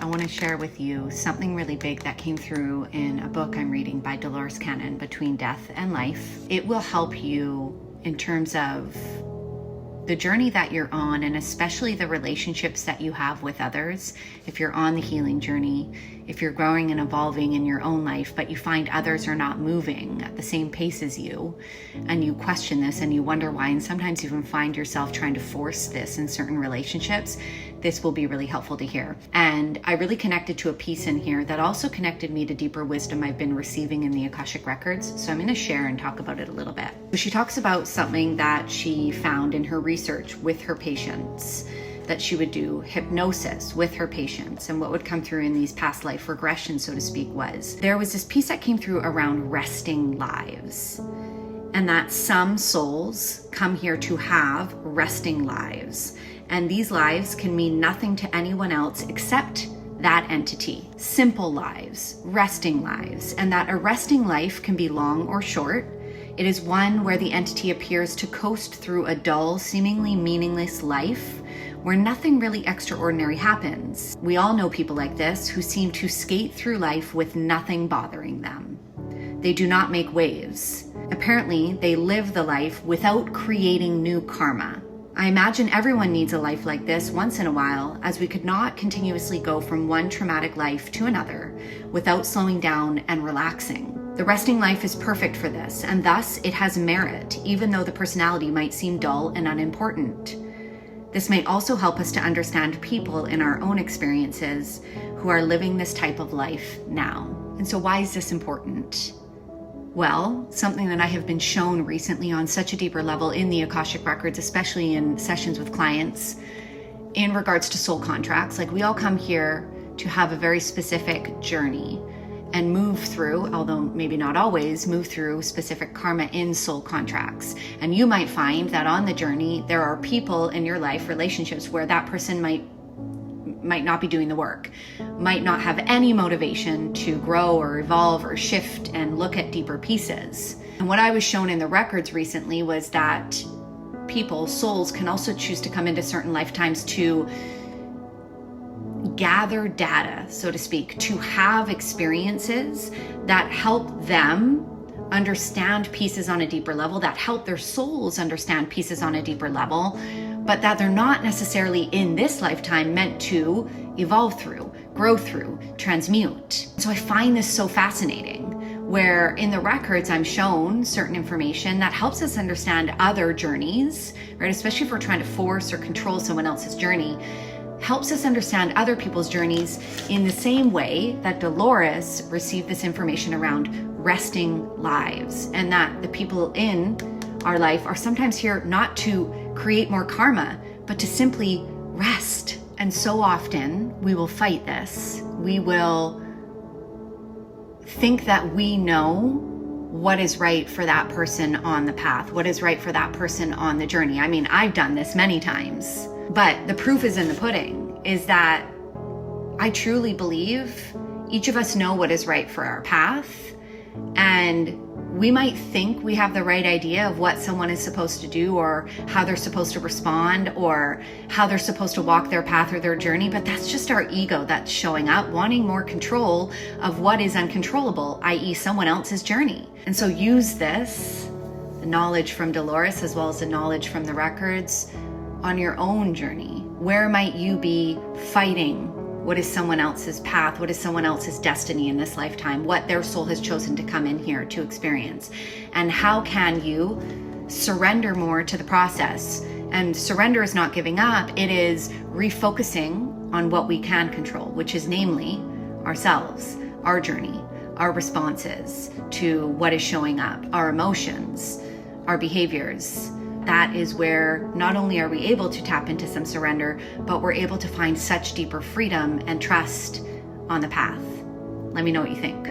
want to share with you something really big that came through in a book I'm reading by Dolores Cannon, Between Death and Life. It will help you in terms of the journey that you're on, and especially the relationships that you have with others. If you're on the healing journey, if you're growing and evolving in your own life, but you find others are not moving at the same pace as you, and you question this and you wonder why, and sometimes even find yourself trying to force this in certain relationships, this will be really helpful to hear. And I really connected to a piece in here that also connected me to deeper wisdom I've been receiving in the Akashic Records. So I'm going to share and talk about it a little bit. She talks about something that she found in her research with her patients, that she would do hypnosis with her patients, and what would come through in these past life regressions, so to speak, was there was this piece that came through around resting lives, and that some souls come here to have resting lives, and these lives can mean nothing to anyone else except that entity. Simple lives, resting lives, and that a resting life can be long or short. It is one where the entity appears to coast through a dull, seemingly meaningless life where nothing really extraordinary happens. We all know people like this who seem to skate through life with nothing bothering them. They do not make waves. Apparently, they live the life without creating new karma. I imagine everyone needs a life like this once in a while, as we could not continuously go from one traumatic life to another without slowing down and relaxing. The resting life is perfect for this, and thus it has merit, even though the personality might seem dull and unimportant. This may also help us to understand people in our own experiences who are living this type of life now. And so why is this important? Well, something that I have been shown recently on such a deeper level in the Akashic Records, especially in sessions with clients, in regards to soul contracts. Like, we all come here to have a very specific journey and move through, although maybe not always, move through specific karma in soul contracts. And you might find that on the journey, there are people in your life, relationships, where that person might not be doing the work, might not have any motivation to grow or evolve or shift and look at deeper pieces. And what I was shown in the records recently was that people, souls, can also choose to come into certain lifetimes to gather data, so to speak, to have experiences that help them understand pieces on a deeper level, that help their souls understand pieces on a deeper level, but that they're not necessarily in this lifetime meant to evolve through, grow through, transmute. So I find this so fascinating, where in the records I'm shown certain information that helps us understand other journeys, right? Especially if we're trying to force or control someone else's journey, helps us understand other people's journeys in the same way that Dolores received this information around resting lives, and that the people in our life are sometimes here not to create more karma, but to simply rest. And so often we will fight this. We will think that we know what is right for that person on the path, what is right for that person on the journey. I mean, I've done this many times. But the proof is in the pudding, is that I truly believe each of us know what is right for our path. And we might think we have the right idea of what someone is supposed to do, or how they're supposed to respond, or how they're supposed to walk their path or their journey. But that's just our ego that's showing up, wanting more control of what is uncontrollable, i.e. someone else's journey. And so use this, the knowledge from Dolores as well as the knowledge from the records, on your own journey. Where might you be fighting? What is someone else's path? What is someone else's destiny in this lifetime? What their soul has chosen to come in here to experience? And how can you surrender more to the process? And surrender is not giving up. It is refocusing on what we can control, which is namely ourselves, our journey, our responses to what is showing up, our emotions, our behaviors. That is where not only are we able to tap into some surrender, but we're able to find such deeper freedom and trust on the path. Let me know what you think.